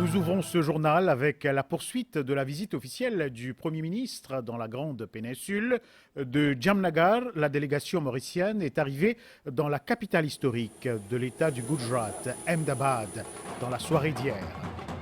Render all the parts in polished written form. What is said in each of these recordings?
Nous ouvrons ce journal avec la poursuite de la visite officielle du Premier ministre dans la Grande Péninsule. De Jamnagar, la délégation mauricienne est arrivée dans la capitale historique de l'État du Gujarat, Ahmedabad, dans la soirée d'hier.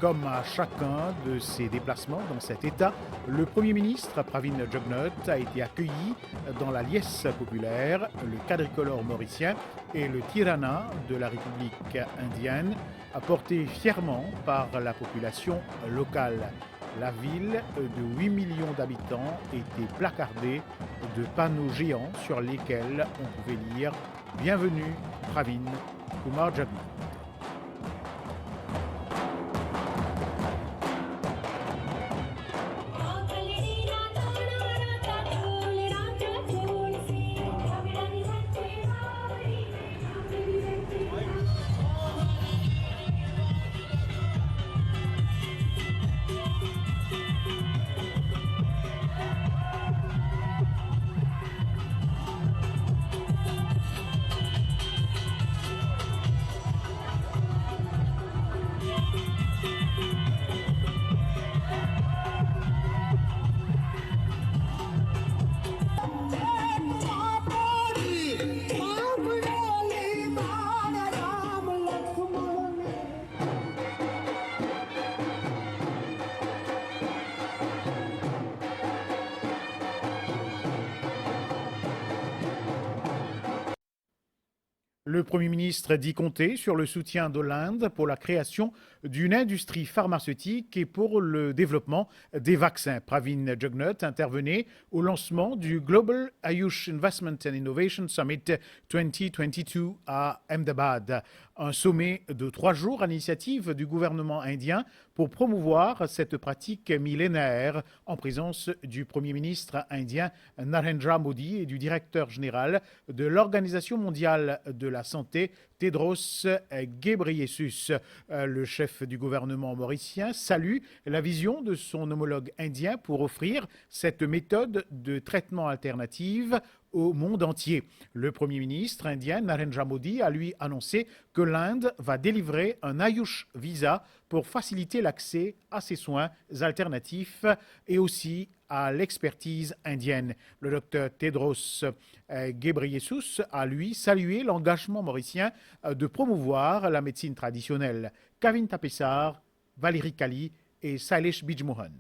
Comme à chacun de ses déplacements dans cet État, le Premier ministre Pravin Jugnauth a été accueilli dans la liesse populaire, le quadricolore mauricien et le tirana de la République indienne, apporté fièrement par la population locale. La ville de 8 millions d'habitants était placardée de panneaux géants sur lesquels on pouvait lire « Bienvenue, Pravin Kumar Jugnauth ». Le Premier ministre dit compter sur le soutien de l'Inde pour la création d'une industrie pharmaceutique et pour le développement des vaccins. Pravin Jugnauth intervenait au lancement du Global Ayush Investment and Innovation Summit 2022 à Ahmedabad, un sommet de 3 jours à l'initiative du gouvernement indien pour promouvoir cette pratique millénaire en présence du Premier ministre indien Narendra Modi et du directeur général de l'Organisation mondiale de la santé, Tedros Ghebreyesus. Le chef du gouvernement mauricien salue la vision de son homologue indien pour offrir cette méthode de traitement alternative au monde entier. Le Premier ministre indien Narendra Modi a lui annoncé que l'Inde va délivrer un Ayush Visa pour faciliter l'accès à ces soins alternatifs et aussi à l'expertise indienne. Le docteur Tedros Ghebreyesus a lui salué l'engagement mauricien de promouvoir la médecine traditionnelle. Kavin Tapessar, Valérie Kali et Sailesh Bijmohan.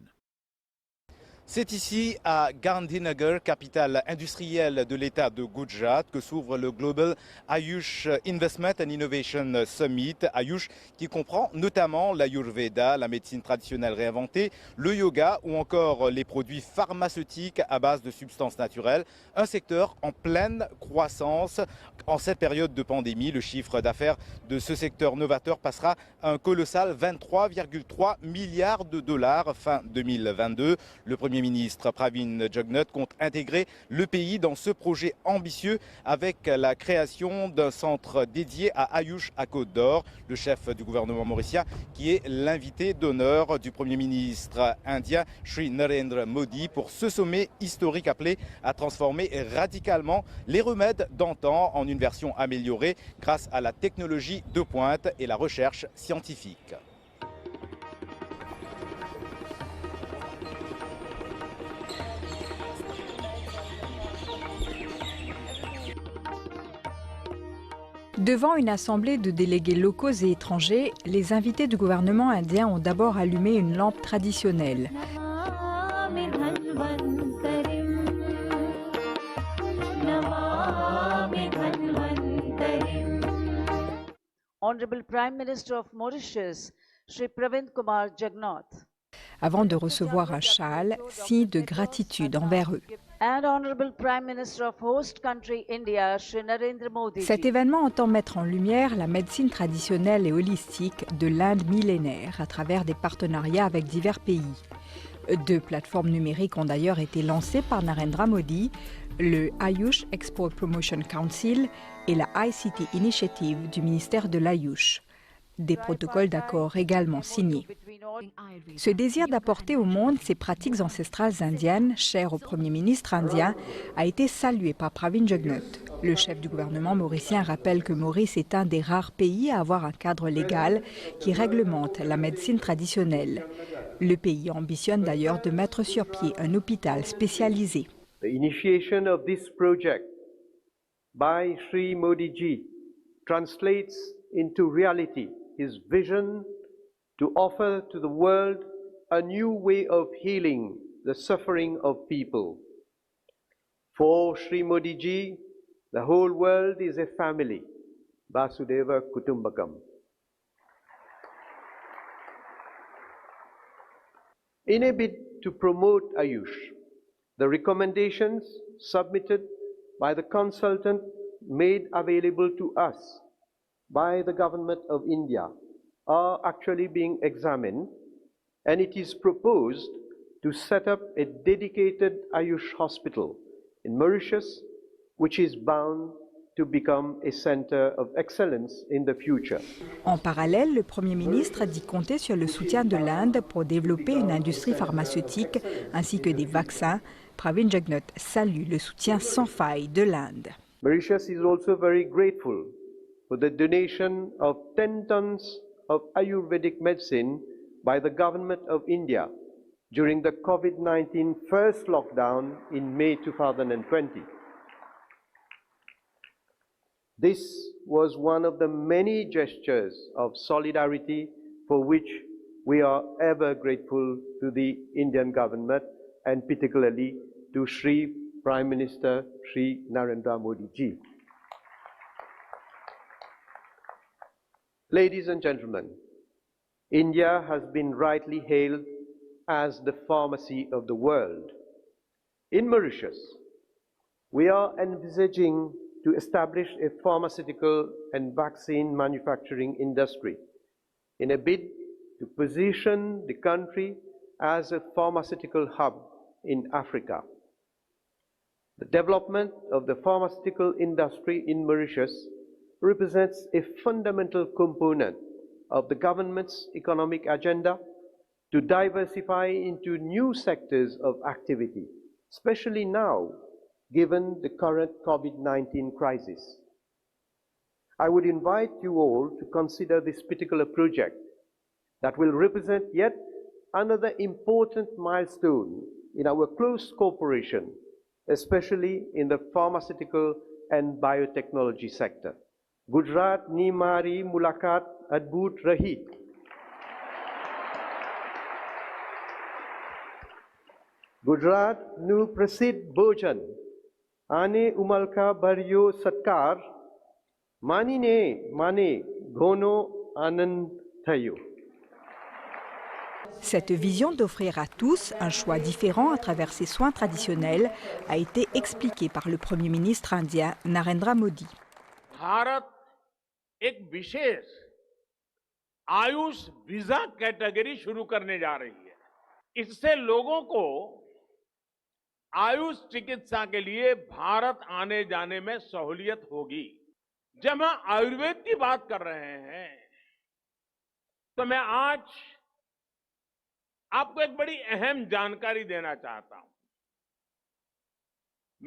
C'est ici, à Gandhinagar, capitale industrielle de l'État de Gujarat, que s'ouvre le Global Ayush Investment and Innovation Summit. Ayush qui comprend notamment l'Ayurveda, la médecine traditionnelle réinventée, le yoga ou encore les produits pharmaceutiques à base de substances naturelles. Un secteur en pleine croissance. En cette période de pandémie, le chiffre d'affaires de ce secteur novateur passera à un colossal 23,3 milliards de dollars fin 2022. Le Premier ministre Pravin Jugnauth compte intégrer le pays dans ce projet ambitieux avec la création d'un centre dédié à Ayush à Côte d'Or. Le chef du gouvernement mauricien qui est l'invité d'honneur du Premier ministre indien Shri Narendra Modi pour ce sommet historique appelé à transformer radicalement les remèdes d'antan en une version améliorée grâce à la technologie de pointe et la recherche scientifique. Devant une assemblée de délégués locaux et étrangers, les invités du gouvernement indien ont d'abord allumé une lampe traditionnelle. Honorable Prime Minister of Mauritius, Shri Pravin Kumar Jugnauth. Avant de recevoir un châle, signe de gratitude envers eux. And Honorable Prime Minister of host country India, Shri Narendra Modi. Cet événement entend mettre en lumière la médecine traditionnelle et holistique de l'Inde millénaire à travers des partenariats avec divers pays. 2 plateformes numériques ont d'ailleurs été lancées par Narendra Modi, le Ayush Export Promotion Council et la ICT Initiative du ministère de l'Ayush. Des protocoles d'accord également signés. Ce désir d'apporter au monde ces pratiques ancestrales indiennes, chères au Premier ministre indien, a été salué par Pravin Jugnauth. Le chef du gouvernement mauricien rappelle que Maurice est un des rares pays à avoir un cadre légal qui réglemente la médecine traditionnelle. Le pays ambitionne d'ailleurs de mettre sur pied un hôpital spécialisé. The initiation of this project by Sri Modi ji translates into reality his vision to offer to the world a new way of healing the suffering of people. For Sri Modi ji, the whole world is a family, Vasudeva Kutumbakam. In a bid to promote Ayush, the recommendations submitted by the consultant made available to us by the Government of India are actually being examined, and it is proposed to set up a dedicated Ayush hospital in Mauritius, which is bound to become a center of excellence in the future. En parallèle, le Premier ministre dit compter sur le soutien de l'Inde pour développer une industrie pharmaceutique ainsi que des vaccins. Pravin Jugnauth salue le soutien sans faille de l'Inde. Mauritius is also very grateful for the donation of 10 tons of Ayurvedic medicine by the Government of India during the COVID-19 first lockdown in May 2020. This was one of the many gestures of solidarity for which we are ever grateful to the Indian government and particularly to Sri Prime Minister Sri Narendra Modi ji. Ladies and gentlemen, India has been rightly hailed as the pharmacy of the world. In Mauritius, we are envisaging to establish a pharmaceutical and vaccine manufacturing industry in a bid to position the country as a pharmaceutical hub in Africa. The development of the pharmaceutical industry in Mauritius represents a fundamental component of the government's economic agenda to diversify into new sectors of activity, especially now, given the current COVID-19 crisis. I would invite you all to consider this particular project that will represent yet another important milestone in our close cooperation, especially in the pharmaceutical and biotechnology sector. Gujarat ni mari mulakat adbut rahi. Gujarat nu prasid bhojan ane umalka baryo satkar manine mane gono anand thayo. Cette vision d'offrir à tous un choix différent à travers ces soins traditionnels a été expliquée par le Premier ministre indien Narendra Modi. Bharat एक विशेष Ayush visa category शुरू करने जा रही है। इससे लोगों को आयुष चिकित्सा के लिए भारत आने जाने में सहूलियत होगी। जब हम आयुर्वेद की बात कर रहे हैं तो मैं आज आपको एक बड़ी अहम जानकारी देना चाहता हूं।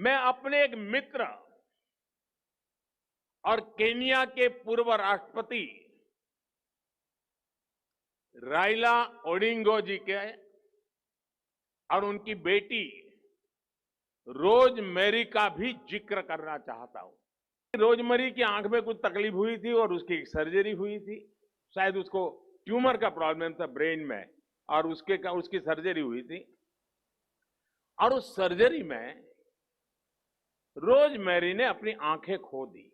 मैं अपने एक मित्र और केन्या के पूर्व राष्ट्रपति राइला ओडिंगो जी के और उनकी बेटी रोजमेरी का भी जिक्र करना चाहता हूं। रोजमेरी की आंख में कुछ तकलीफ हुई थी और उसकी एक सर्जरी हुई थी। शायद उसको ट्यूमर का प्रॉब्लम था ब्रेन में और उसकी सर्जरी हुई थी। और उस सर्जरी में रोजमेरी ने अपनी आंखें खो दी।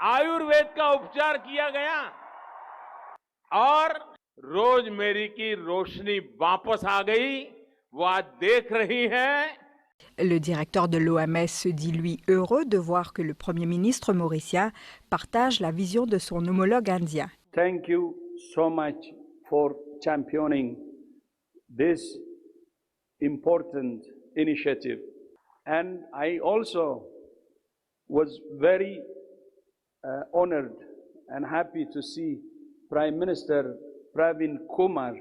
आयुर्वेद का उपचार किया गया और रोजमेरी की रोशनी वापस आ गई। वो आज देख रही है। Le directeur de l'OMS se dit, lui, heureux de voir que le Premier ministre mauricien partage la vision de son homologue indien. Thank you so much for championing this important initiative. And I also was very honored and happy to see Prime Minister Pravin Kumar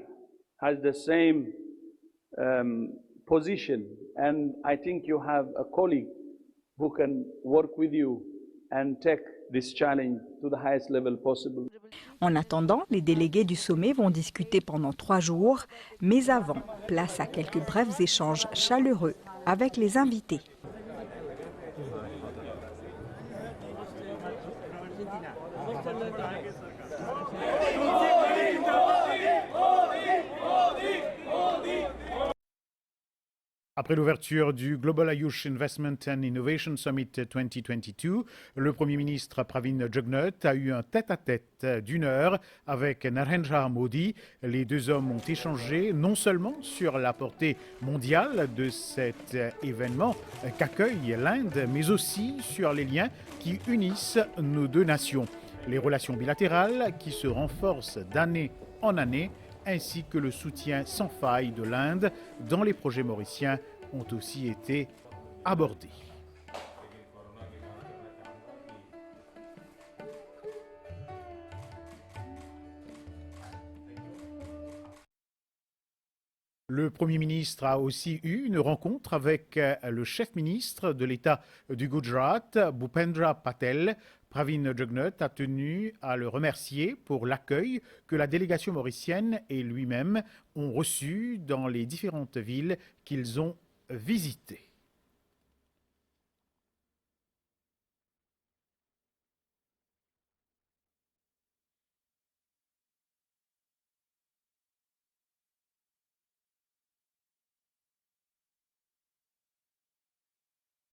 has the same position, and I think you have a colleague who can work with you and take this challenge to the highest level possible. En attendant, les délégués du sommet vont discuter pendant 3 jours, mais avant, place à quelques brefs échanges chaleureux avec les invités. Après l'ouverture du Global Ayush Investment and Innovation Summit 2022, le Premier ministre Pravin Jugnauth a eu un tête-à-tête d'1 heure avec Narendra Modi. Les deux hommes ont échangé non seulement sur la portée mondiale de cet événement qu'accueille l'Inde, mais aussi sur les liens qui unissent nos deux nations. Les relations bilatérales qui se renforcent d'année en année, ainsi que le soutien sans faille de l'Inde dans les projets mauriciens ont aussi été abordés. Le Premier ministre a aussi eu une rencontre avec le chef ministre de l'État du Gujarat, Bhupendra Patel. Pravin Jugnauth a tenu à le remercier pour l'accueil que la délégation mauricienne et lui-même ont reçu dans les différentes villes qu'ils ont visitées.